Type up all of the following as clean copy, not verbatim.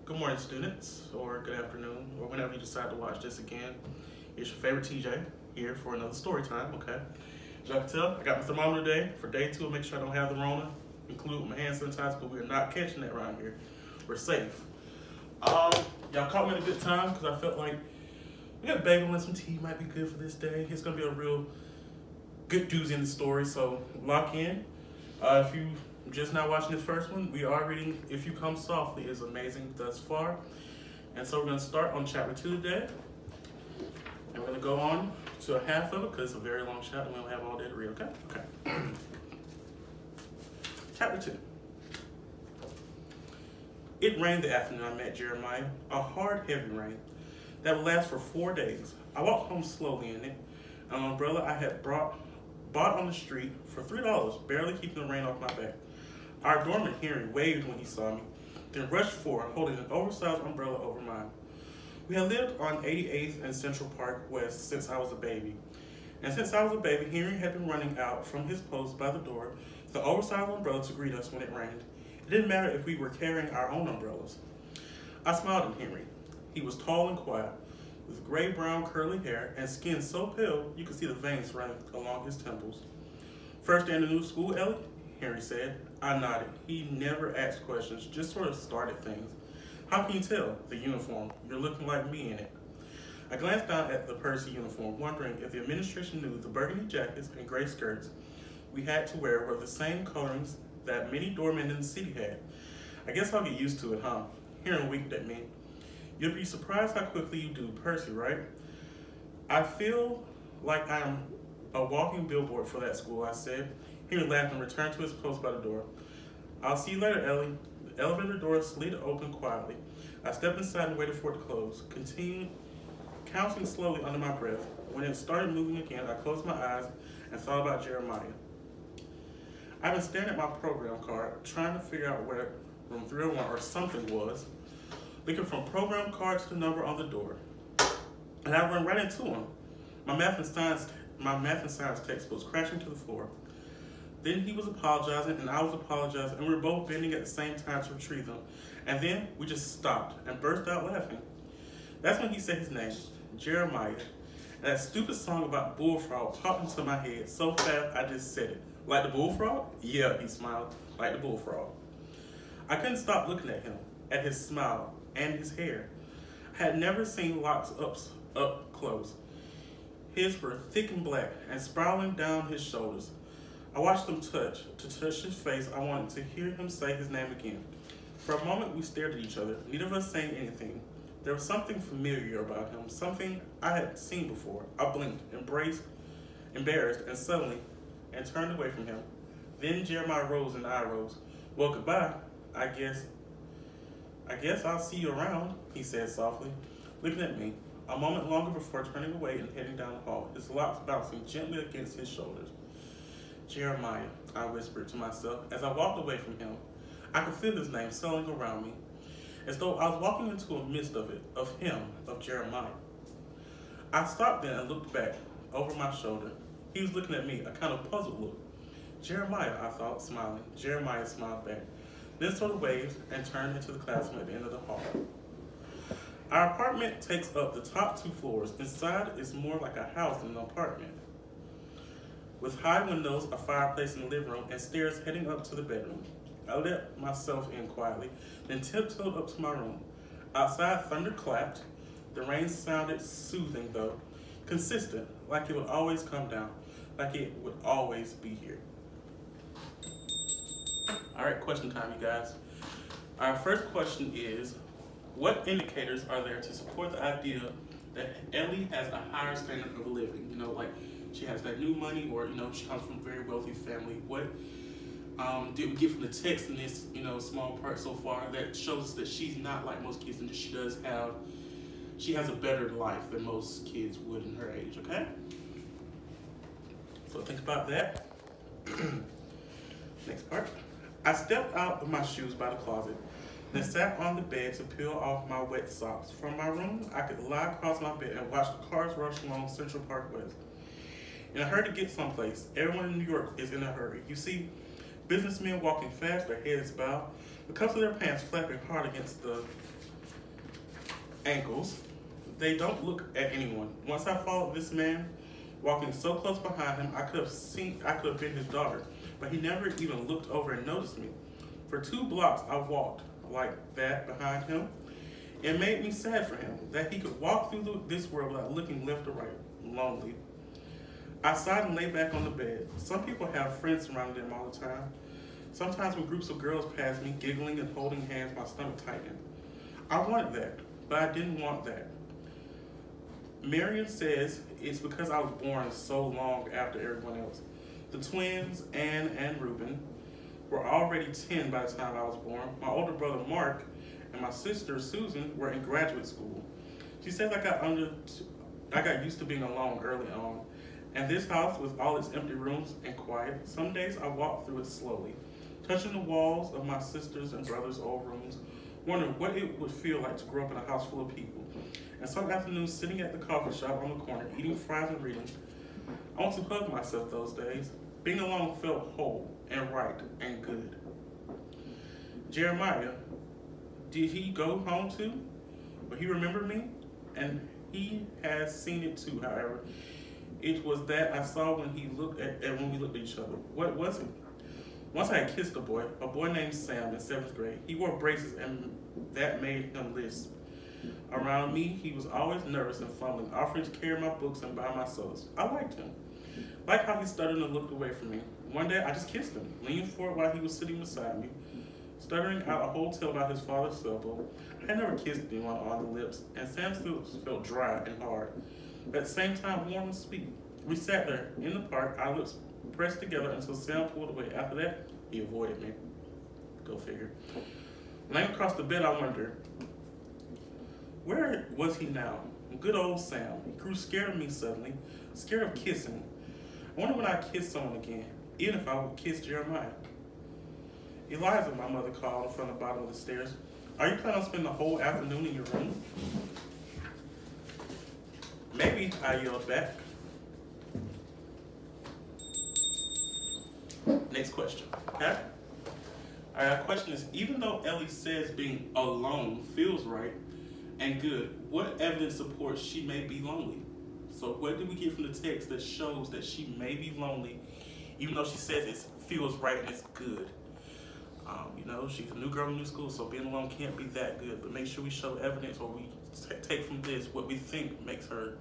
Good morning, students, or good afternoon, or whenever you decide to watch this again. It's your favorite TJ here for another story time, okay? As y'all can tell, I got my thermometer today for day two. Make sure I don't have the Rona, include my hand sanitizer, but we're not catching that around here. We're safe. Y'all caught me at a good time because I felt like we got bagel and some tea might be good for this day. It's gonna be a real good doozy in the story, so lock in. If you just now watching this first one, we are reading If You Come Softly is amazing thus far. And so we're going to start on chapter 2 today. And we're going to go on to a half of it because it's a very long chapter and we don't have all day to read, okay? Okay. Chapter 2. It rained the afternoon I met Jeremiah, a hard, heavy rain that would last for 4 days. I walked home slowly in it, an umbrella I had bought on the street for $3, barely keeping the rain off my back. Our doorman, Henry, waved when he saw me, then rushed forward, holding an oversized umbrella over mine. We had lived on 88th and Central Park West since I was a baby. And since I was a baby, Henry had been running out from his post by the door with the oversized umbrella to greet us when it rained. It didn't matter if we were carrying our own umbrellas. I smiled at Henry. He was tall and quiet, with gray-brown curly hair and skin so pale you could see the veins running along his temples. First day in the new school, Ellie? Henry said. I nodded. He never asked questions, just sort of started things. How can you tell? The uniform. You're looking like me in it. I glanced down at the Percy uniform, wondering if the administration knew the burgundy jackets and gray skirts we had to wear were the same colorings that many doormen in the city had. I guess I'll get used to it, huh? Henry winked at me. You'll be surprised how quickly you do, Percy, right? I feel like I'm a walking billboard for that school, I said. Henry laughed and returned to his post by the door. I'll see you later, Ellie. The elevator door slid open quietly. I stepped inside and waited for it to close, continued counting slowly under my breath. When it started moving again, I closed my eyes and thought about Jeremiah. I've been staring at my program card, trying to figure out where room 301 or something was, looking from program card to the number on the door. And I ran right into him. My math and science textbook was crashing to the floor. Then he was apologizing and I was apologizing and we were both bending at the same time to retrieve them. And then we just stopped and burst out laughing. That's when he said his name, Jeremiah. And that stupid song about bullfrog popped into my head so fast I just said it. Like the bullfrog? Yeah, he smiled, like the bullfrog. I couldn't stop looking at him, at his smile and his hair. I had never seen locks up close. His were thick and black and spiraling down his shoulders. I watched them touch. To touch his face, I wanted to hear him say his name again. For a moment, we stared at each other, neither of us saying anything. There was something familiar about him, something I had seen before. I blinked, embarrassed, and turned away from him. Then Jeremiah rose and I rose. Well, goodbye. I guess I'll see you around, he said softly, looking at me. A moment longer before turning away and heading down the hall, his locks bouncing gently against his shoulders. Jeremiah, I whispered to myself as I walked away from him. I could feel his name settling around me, as though I was walking into a mist of Jeremiah. I stopped then and looked back over my shoulder. He was looking at me, a kind of puzzled look. Jeremiah, I thought, smiling. Jeremiah smiled back, then sort of waved and turned into the classroom at the end of the hall. Our apartment takes up the top 2 floors. Inside is more like a house than an apartment, with high windows, a fireplace in the living room, and stairs heading up to the bedroom. I let myself in quietly, then tiptoed up to my room. Outside, thunder clapped. The rain sounded soothing, though, consistent, like it would always come down, like it would always be here. All right, question time, you guys. Our first question is, what indicators are there to support the idea that Ellie has a higher standard of living? You know, like she has that new money, or she comes from a very wealthy family. What did we get from the text in this small part so far that shows us that she's not like most kids, and that she has a better life than most kids would in her age? Okay, so think about that. Next part. I stepped out of my shoes by the closet, then sat on the bed to peel off my wet socks. From my room, I could lie across my bed and watch the cars rush along Central Park West. In a hurry to get someplace, everyone in New York is in a hurry. You see businessmen walking fast, their heads bowed, the cuffs of their pants flapping hard against the ankles. They don't look at anyone. Once I followed this man, walking so close behind him, I could have been his daughter, but he never even looked over and noticed me. For 2 blocks, I walked like that behind him. It made me sad for him that he could walk through this world without looking left or right, lonely. I sighed and lay back on the bed. Some people have friends surrounding them all the time. Sometimes when groups of girls pass me, giggling and holding hands, my stomach tightened. I wanted that, but I didn't want that. Marion says it's because I was born so long after everyone else. The twins, Anne and Reuben, were already 10 by the time I was born. My older brother Mark and my sister Susan were in graduate school. She says I got used to being alone early on. And this house, with all its empty rooms and quiet, some days I walk through it slowly, touching the walls of my sisters' and brothers' old rooms, wondering what it would feel like to grow up in a house full of people. And some afternoons, sitting at the coffee shop on the corner, eating fries and reading, I want to hug myself those days. Being alone felt whole and right and good. Jeremiah, did he go home too? Will he remember me? And he has seen it too, however. It was that I saw when we looked at each other. What was it? Once I had kissed a boy named Sam in 7th grade. He wore braces and that made him lisp. Around me, he was always nervous and fumbling, offering to carry my books and buy my sodas. I liked him. Like how he stuttered and looked away from me. One day, I just kissed him, leaning forward while he was sitting beside me, stuttering out a whole tale about his father's elbow. I had never kissed anyone on the lips, and Sam's lips felt dry and hard, but at the same time warm and sweet. We sat there in the park, our lips pressed together until Sam pulled away. After that, he avoided me. Go figure. Laying across the bed, I wondered, where was he now? Good old Sam. He grew scared of me suddenly, scared of kissing. I wonder when I kiss someone again, even if I would kiss Jeremiah. Eliza, my mother called from the bottom of the stairs. Are you planning on spending the whole afternoon in your room? Maybe, I yelled back. Next question, okay? All right, our question is, even though Ellie says being alone feels right and good, what evidence supports she may be lonely? So what did we get from the text that shows that she may be lonely, even though she says it feels right and it's good? She's a new girl in new school, so being alone can't be that good. But make sure we show evidence, or we take from this what we think makes her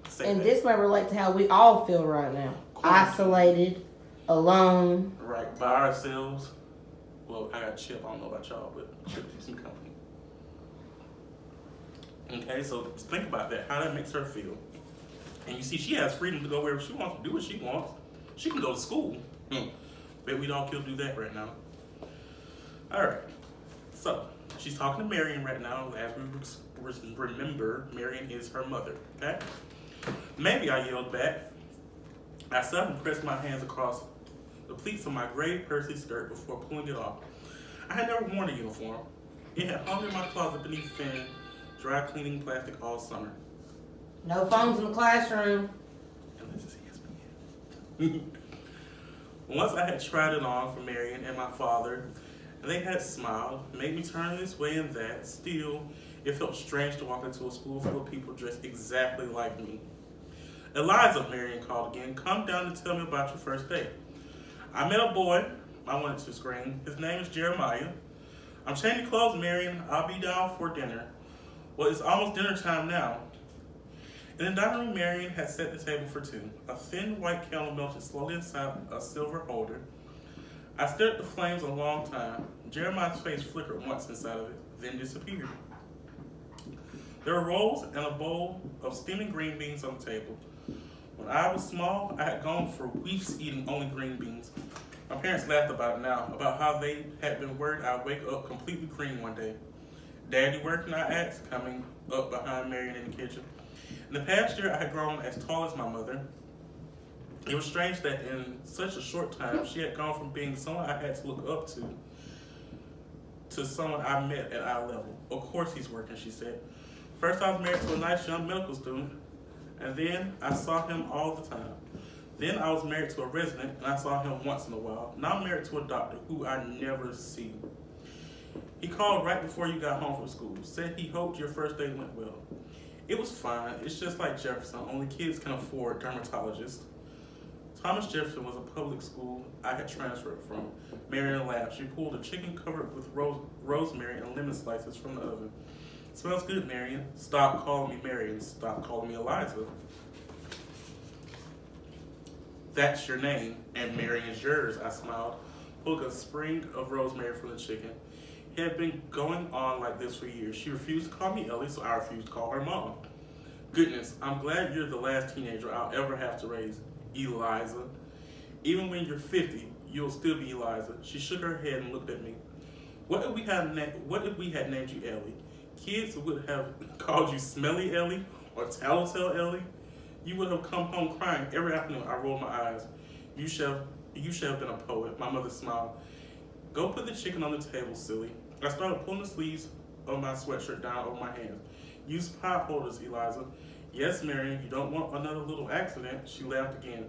say and that. This might relate to how we all feel right now. Isolated, alone. Right, by ourselves. Well, I got Chip. I don't know about y'all, but Chip keeps me company. Okay, so think about that, how that makes her feel. And you see, she has freedom to go wherever she wants, to do what she wants. She can go to school. Bet we all can do that right now. All right, so she's talking to Marion right now. As we remember, Marion is her mother, okay? Maybe, I yelled back. I suddenly pressed my hands across the pleats of my gray Percy skirt before pulling it off. I had never worn a uniform. It had hung in my closet beneath thin, dry cleaning plastic all summer. No phones in the classroom. Unless it's ESPN. Once I had tried it on for Marion and my father, and they had smiled, made me turn this way and that. Still, it felt strange to walk into a school full of people dressed exactly like me. Eliza, Marion called again. Come down and tell me about your first day. I met a boy, I wanted to scream. His name is Jeremiah. I'm changing clothes, Marion. I'll be down for dinner. Well, it's almost dinner time now. In the dining room, Marion had set the table for 2. A thin white candle melted slowly inside a silver holder. I stared at the flames a long time. Jeremiah's face flickered once inside of it, then disappeared. There were rolls and a bowl of steaming green beans on the table. When I was small, I had gone for weeks eating only green beans. My parents laughed about it now, about how they had been worried I'd wake up completely green one day. Daddy working, I asked, coming up behind Marion in the kitchen. In the past year, I had grown as tall as my mother. It was strange that in such a short time, she had gone from being someone I had to look up to someone I met at eye level. Of course he's working, she said. First, I was married to a nice young medical student, and then I saw him all the time. Then I was married to a resident, and I saw him once in a while. Now I'm married to a doctor who I never see. He called right before you got home from school. Said he hoped your first day went well. It was fine. It's just like Jefferson. Only kids can afford dermatologists. Thomas Jefferson was a public school I had transferred from. Marion laughed. She pulled a chicken covered with rosemary and lemon slices from the oven. Smells good, Marion. Stop calling me Marion. Stop calling me Eliza. That's your name, and Marion's yours, I smiled, pulling a sprig of rosemary from the chicken. It had been going on like this for years. She refused to call me Ellie, so I refused to call her mom. Goodness, I'm glad you're the last teenager I'll ever have to raise, Eliza. Even when you're 50, you'll still be Eliza. She shook her head and looked at me. What if we had named you Ellie? Kids would have called you Smelly Ellie or Tattletale Ellie. You would have come home crying every afternoon. I rolled my eyes. You shall have been a poet. My mother smiled. Go put the chicken on the table, silly. I started pulling the sleeves of my sweatshirt down over my hands. Use pie holders, Eliza. Yes, Marion, you don't want another little accident. She laughed again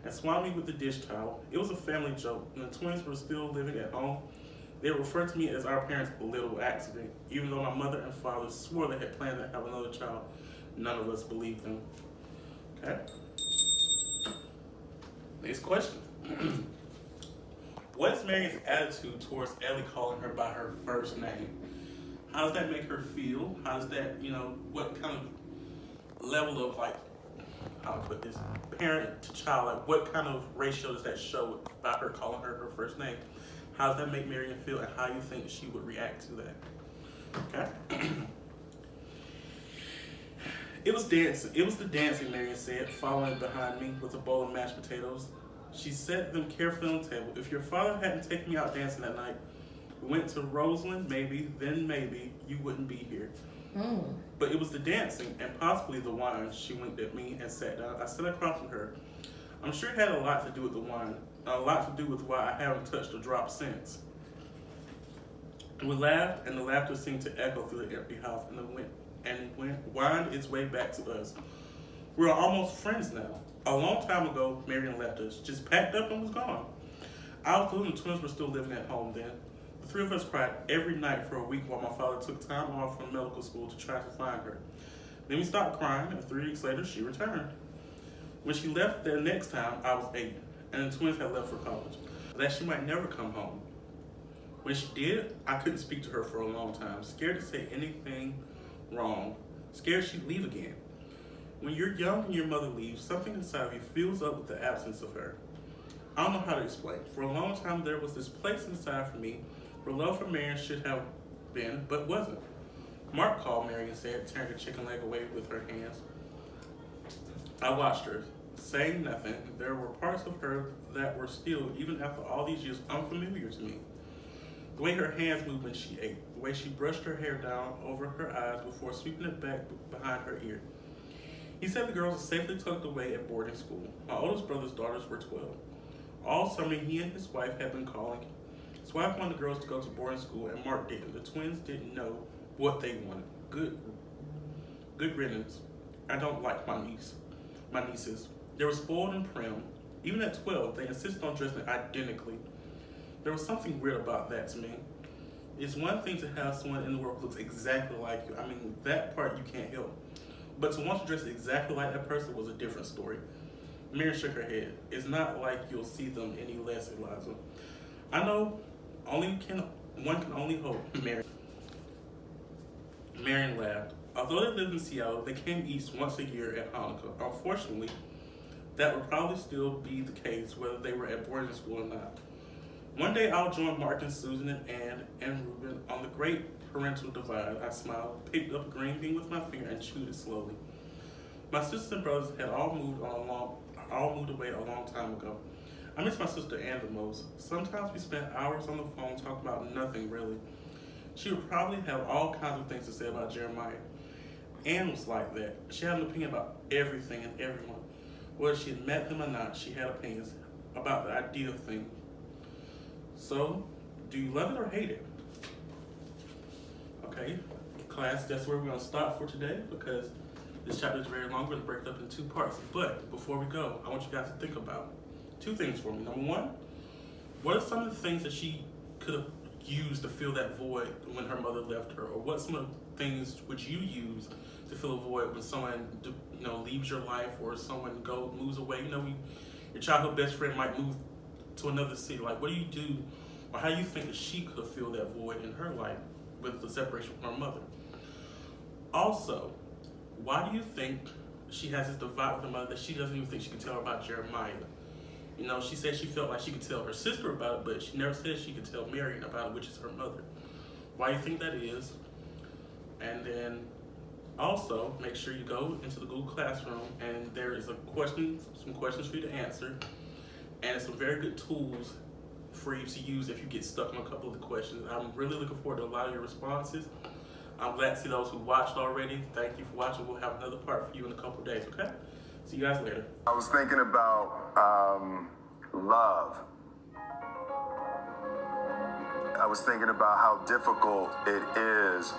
and swabbed me with the dish towel. It was a family joke. When the twins were still living at home, they referred to me as our parents' little accident. Even though my mother and father swore they had planned to have another child, none of us believed them. Okay. Next question. What is Marion's attitude towards Ellie calling her by her first name? How does that make her feel? How does that, what kind of level of, like, how do I put this, parent to child, like, what kind of ratio does that show about her calling her first name? How does that make Marion feel, and how you think she would react to that? Okay. It was dancing. It was the dancing, Marion said, following behind me with a bowl of mashed potatoes. She set them carefully on the table. If your father hadn't taken me out dancing that night, we went to Roseland, then maybe you wouldn't be here. But it was the dancing and possibly the wine. She winked at me and sat down. I sat across from her. I'm sure it had a lot to do with the wine, a lot to do with why I haven't touched a drop since. We laughed, and the laughter seemed to echo through the empty house, and wound its way back to us. We were almost friends now. A long time ago, Marion left us, just packed up and was gone. I was little and the twins were still living at home then. The three of us cried every night for a week while my father took time off from medical school to try to find her. Then we stopped crying, and 3 weeks later, she returned. When she left the next time, I was 8, and the twins had left for college, that she might never come home. When she did, I couldn't speak to her for a long time, scared to say anything wrong, scared she'd leave again. When you're young and your mother leaves, something inside of you fills up with the absence of her. I don't know how to explain. For a long time, there was this place inside for me where love for Marion should have been, but wasn't. Mark called, Marion said, tearing a chicken leg away with her hands. I watched her, saying nothing. There were parts of her that were still, even after all these years, unfamiliar to me. The way her hands moved when she ate, the way she brushed her hair down over her eyes before sweeping it back behind her ear. He said the girls were safely tucked away at boarding school. My oldest brother's daughters were 12. All summer, he and his wife had been calling. His wife wanted the girls to go to boarding school, and Mark didn't. The twins didn't know what they wanted. Good riddance. I don't like my nieces. They were spoiled and prim. Even at 12, they insisted on dressing identically. There was something weird about that to me. It's one thing to have someone in the world who looks exactly like you. I mean, that part you can't help. But to want to dress exactly like that person was a different story. Marion shook her head. It's not like you'll see them any less, Eliza. I know one can only hope, Marion laughed. Although they lived in Seattle, they came east once a year at Hanukkah. Unfortunately, that would probably still be the case whether they were at boarding school or not. One day I'll join Mark and Susan and Ann and Reuben on the great parental divide. I smiled, picked up a green bean with my finger, and chewed it slowly. My sisters and brothers had all moved away a long time ago. I miss my sister Ann the most. Sometimes we spent hours on the phone talking about nothing really. She would probably have all kinds of things to say about Jeremiah. Ann was like that. She had an opinion about everything and everyone. Whether she had met them or not, she had opinions about the idea of things. So, do you love it or hate it? Okay, class, that's where we're going to stop for today because this chapter is very long. We're going to break it up in 2 parts. But before we go, I want you guys to think about 2 things for me. Number 1, what are some of the things that she could have use to fill that void when her mother left her, or what some of the things would you use to fill a void when someone leaves your life, or someone moves away? Your childhood best friend might move to another city. Like, what do you do, or how you think that she could fill that void in her life with the separation from her mother? Also, why do you think she has this divide with her mother that she doesn't even think she can tell her about Jeremiah? She said she felt like she could tell her sister about it, but she never said she could tell Marion about it, which is her mother. Why do you think that is? And then also, make sure you go into the Google Classroom, and there is some questions for you to answer, and some very good tools for you to use if you get stuck on a couple of the questions. I'm really looking forward to a lot of your responses. I'm glad to see those who watched already. Thank you for watching. We'll have another part for you in a couple of days, okay? See you guys later. I was thinking about love. I was thinking about how difficult it is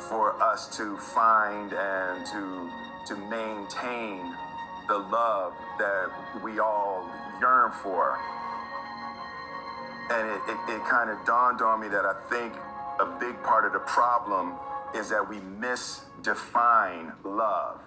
for us to find and to maintain the love that we all yearn for. And it kind of dawned on me that I think a big part of the problem is that we misdefine love.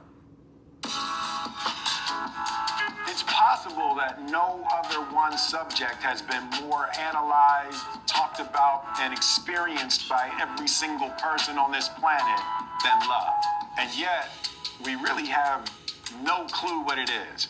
It's possible that no other one subject has been more analyzed, talked about, and experienced by every single person on this planet than love. And yet, we really have no clue what it is.